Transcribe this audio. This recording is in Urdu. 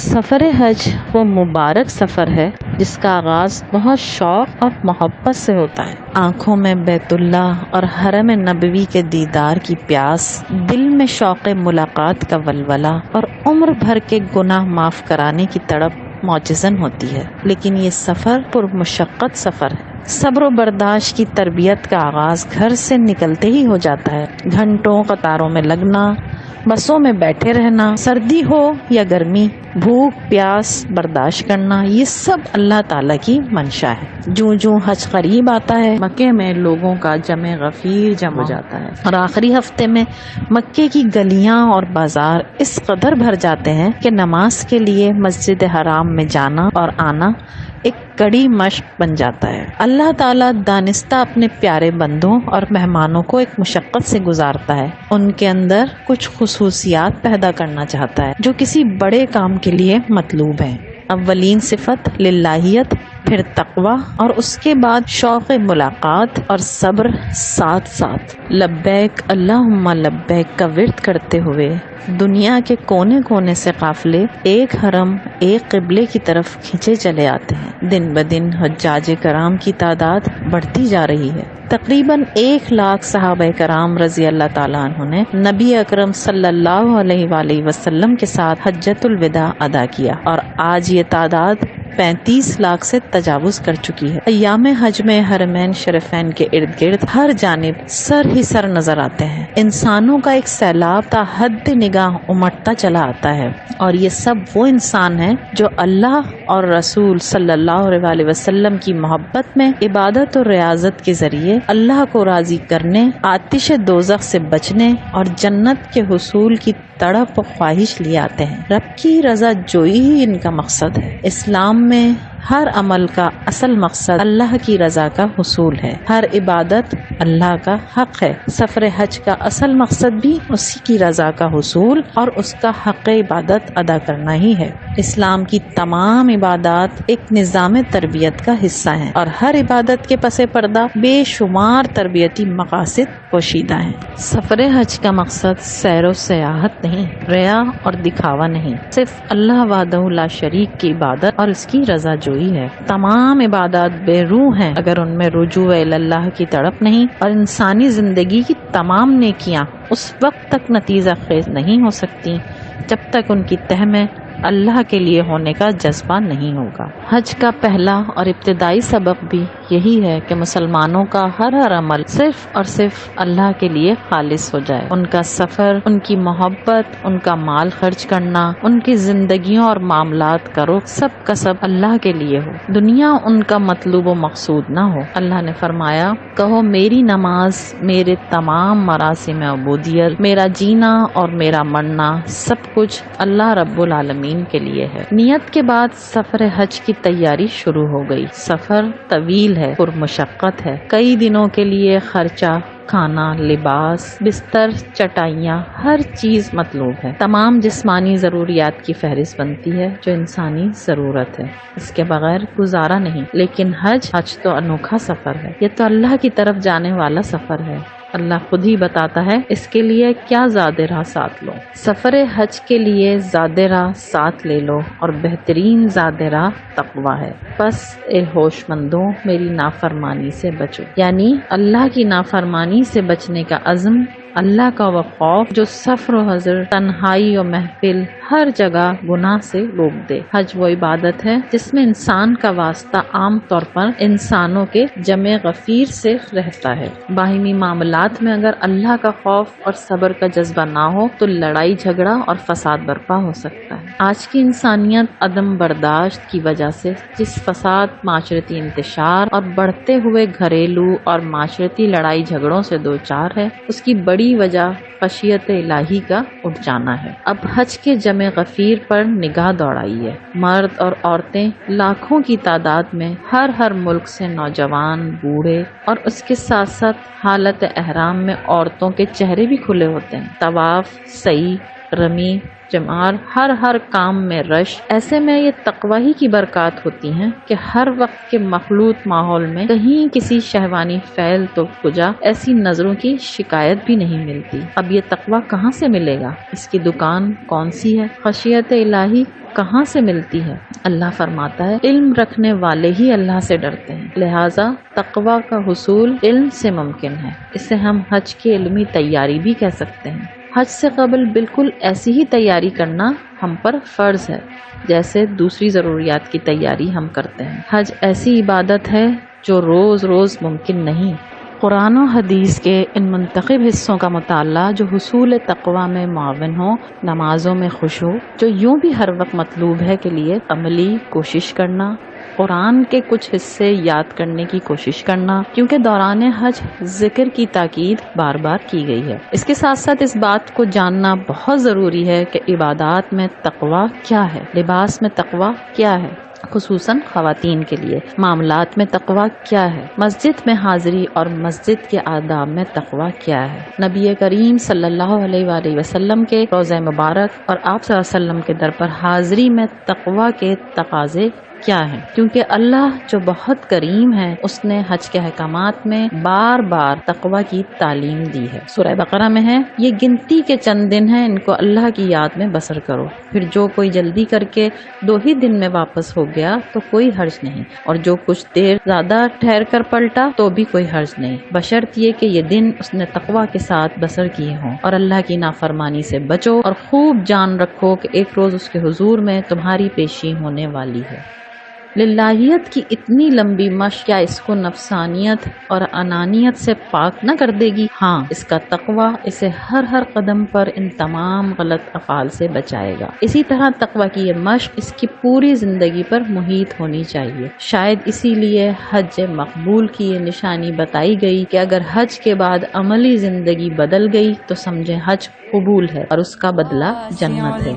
سفر حج وہ مبارک سفر ہے جس کا آغاز بہت شوق اور محبت سے ہوتا ہے۔ آنکھوں میں بیت اللہ اور حرم نبوی کے دیدار کی پیاس، دل میں شوق ملاقات کا ولولہ اور عمر بھر کے گناہ معاف کرانے کی تڑپ معجزن ہوتی ہے۔ لیکن یہ سفر پر مشقت سفر ہے۔ صبر و برداشت کی تربیت کا آغاز گھر سے نکلتے ہی ہو جاتا ہے۔ گھنٹوں قطاروں میں لگنا، بسوں میں بیٹھے رہنا، سردی ہو یا گرمی، بھوک پیاس برداشت کرنا، یہ سب اللہ تعالیٰ کی منشا ہے۔ جوں حج قریب آتا ہے، مکے میں لوگوں کا جمع غفیر جمع ہو جاتا ہے، اور آخری ہفتے میں مکے کی گلیاں اور بازار اس قدر بھر جاتے ہیں کہ نماز کے لیے مسجد حرام میں جانا اور آنا ایک کڑی مشق بن جاتا ہے۔ اللہ تعالیٰ دانستہ اپنے پیارے بندوں اور مہمانوں کو ایک مشقت سے گزارتا ہے، ان کے اندر کچھ خصوصیات پیدا کرنا چاہتا ہے جو کسی بڑے کام کے لیے مطلوب ہیں۔ اولین صفت للہیت، پھر تقوی، اور اس کے بعد شوق ملاقات اور صبر ساتھ ساتھ۔ لبیک اللہم لبیک کا ورد کرتے ہوئے دنیا کے کونے کونے سے قافلے ایک حرم ایک قبلے کی طرف کھینچے چلے آتے ہیں۔ دن بدن حجاج کرام کی تعداد بڑھتی جا رہی ہے۔ تقریباً 1,00,000 صحابہ کرام رضی اللہ تعالیٰ عنہ نے نبی اکرم صلی اللہ علیہ وآلہ وسلم کے ساتھ حجۃ الوداع ادا کیا، اور آج یہ تعداد 35,00,000 سے تجاوز کر چکی ہے۔ ایام حج میں حرمین شریفین کے ارد گرد ہر جانب سر ہی سر نظر آتے ہیں۔ انسانوں کا ایک سیلاب تا حد نگاہ امٹتا چلا آتا ہے، اور یہ سب وہ انسان ہیں جو اللہ اور رسول صلی اللہ علیہ وسلم کی محبت میں عبادت اور ریاضت کے ذریعے اللہ کو راضی کرنے، آتش دوزخ سے بچنے اور جنت کے حصول کی تڑپ و خواہش لیے آتے ہیں۔ رب کی رضا جوئی ہی ان کا مقصد ہے۔ اسلام میں ہر عمل کا اصل مقصد اللہ کی رضا کا حصول ہے، ہر عبادت اللہ کا حق ہے۔ سفر حج کا اصل مقصد بھی اسی کی رضا کا حصول اور اس کا حق عبادت ادا کرنا ہی ہے۔ اسلام کی تمام عبادات ایک نظام تربیت کا حصہ ہیں، اور ہر عبادت کے پس پردہ بے شمار تربیتی مقاصد پوشیدہ ہیں۔ سفر حج کا مقصد سیر و سیاحت نہیں، ریا اور دکھاوا نہیں، صرف اللہ وحدہ لا شریک کی عبادت اور اس کی رضا جوئی ہے۔ تمام عبادات بے روح ہیں اگر ان میں رجوع اللہ کی تڑپ نہیں، اور انسانی زندگی کی تمام نیکیاں اس وقت تک نتیجہ خیز نہیں ہو سکتی جب تک ان کی تہ میں اللہ کے لیے ہونے کا جذبہ نہیں ہوگا۔ حج کا پہلا اور ابتدائی سبق بھی یہی ہے کہ مسلمانوں کا ہر عمل صرف اور صرف اللہ کے لیے خالص ہو جائے۔ ان کا سفر، ان کی محبت، ان کا مال خرچ کرنا، ان کی زندگیوں اور معاملات کا رخ سب کا سب اللہ کے لیے ہو، دنیا ان کا مطلوب و مقصود نہ ہو۔ اللہ نے فرمایا، کہو میری نماز، میرے تمام مراسم عبودیت، میرا جینا اور میرا مرنا سب کچھ اللہ رب العالمین کے لیے ہے۔ نیت کے بعد سفر حج کی تیاری شروع ہو گئی۔ سفر طویل ہے، پر مشقت ہے۔ کئی دنوں کے لیے خرچہ، کھانا، لباس، بستر، چٹائیاں، ہر چیز مطلوب ہے۔ تمام جسمانی ضروریات کی فہرست بنتی ہے جو انسانی ضرورت ہے، اس کے بغیر گزارا نہیں۔ لیکن حج تو انوکھا سفر ہے، یہ تو اللہ کی طرف جانے والا سفر ہے۔ اللہ خود ہی بتاتا ہے اس کے لیے کیا زاد راہ ساتھ لو۔ سفر حج کے لیے زاد راہ ساتھ لے لو، اور بہترین زاد راہ تقوی ہے۔ بس اے ہوش مندوں، میری نافرمانی سے بچو، یعنی اللہ کی نافرمانی سے بچنے کا عزم، اللہ کا خوف جو سفر و حضر، تنہائی و محفل، ہر جگہ گناہ سے روک دے۔ حج وہ عبادت ہے جس میں انسان کا واسطہ عام طور پر انسانوں کے جمع غفیر سے رہتا ہے۔ باہمی معاملات میں اگر اللہ کا خوف اور صبر کا جذبہ نہ ہو تو لڑائی جھگڑا اور فساد برپا ہو سکتا ہے۔ آج کی انسانیت عدم برداشت کی وجہ سے جس فساد، معاشرتی انتشار اور بڑھتے ہوئے گھریلو اور معاشرتی لڑائی جھگڑوں سے دوچار ہے، اس کی بڑی وجہ خشیت الہی کا اٹھ جانا ہے۔ اب حج کے جمع غفیر پر نگاہ دوڑائیے۔ مرد اور عورتیں لاکھوں کی تعداد میں ہر ملک سے نوجوان، بوڑھے، اور اس کے ساتھ ساتھ حالت احرام میں عورتوں کے چہرے بھی کھلے ہوتے ہیں۔ طواف، سعی، رمی، جمار، ہر کام میں رش۔ ایسے میں یہ تقوی ہی کی برکات ہوتی ہیں کہ ہر وقت کے مخلوط ماحول میں کہیں کسی شہوانی فعل تو کجا ایسی نظروں کی شکایت بھی نہیں ملتی۔ اب یہ تقوی کہاں سے ملے گا؟ اس کی دکان کون سی ہے؟ خشیت الہی کہاں سے ملتی ہے؟ اللہ فرماتا ہے علم رکھنے والے ہی اللہ سے ڈرتے ہیں، لہٰذا تقوی کا حصول علم سے ممکن ہے۔ اسے ہم حج کی علمی تیاری بھی کہہ سکتے ہیں۔ حج سے قبل بالکل ایسی ہی تیاری کرنا ہم پر فرض ہے جیسے دوسری ضروریات کی تیاری ہم کرتے ہیں۔ حج ایسی عبادت ہے جو روز روز ممکن نہیں۔ قرآن و حدیث کے ان منتخب حصوں کا مطالعہ جو حصول تقوی میں معاون ہو، نمازوں میں خشوع جو یوں بھی ہر وقت مطلوب ہے کے لیے عملی کوشش کرنا، قرآن کے کچھ حصے یاد کرنے کی کوشش کرنا، کیونکہ دوران حج ذکر کی تاکید بار بار کی گئی ہے۔ اس کے ساتھ ساتھ اس بات کو جاننا بہت ضروری ہے کہ عبادات میں تقوی کیا ہے، لباس میں تقوی کیا ہے، خصوصاً خواتین کے لیے، معاملات میں تقوی کیا ہے، مسجد میں حاضری اور مسجد کے آداب میں تقوی کیا ہے۔ نبی کریم صلی اللہ علیہ وآلہ وسلم کے روضہ مبارک اور آپ صلی اللہ علیہ وسلم کے در پر حاضری میں تقوی کے تقاضے کیا ہے، کیونکہ اللہ جو بہت کریم ہے اس نے حج کے احکامات میں بار بار تقوی کی تعلیم دی ہے۔ سورہ بقرہ میں ہے، یہ گنتی کے چند دن ہیں، ان کو اللہ کی یاد میں بسر کرو، پھر جو کوئی جلدی کر کے 2 ہی دن میں واپس ہو گیا تو کوئی حرج نہیں، اور جو کچھ دیر زیادہ ٹھہر کر پلٹا تو بھی کوئی حرج نہیں، بشرط یہ کہ یہ دن اس نے تقوی کے ساتھ بسر کیے ہوں، اور اللہ کی نافرمانی سے بچو اور خوب جان رکھو کہ ایک روز اس کے حضور میں تمہاری پیشی ہونے والی ہے۔ للہیت کی اتنی لمبی مشق کیا اس کو نفسانیت اور انانیت سے پاک نہ کر دے گی؟ ہاں، اس کا تقوی اسے ہر قدم پر ان تمام غلط افعال سے بچائے گا۔ اسی طرح تقوی کی یہ مشق اس کی پوری زندگی پر محیط ہونی چاہیے۔ شاید اسی لیے حج مقبول کی یہ نشانی بتائی گئی کہ اگر حج کے بعد عملی زندگی بدل گئی تو سمجھے حج قبول ہے اور اس کا بدلہ جنت ہے۔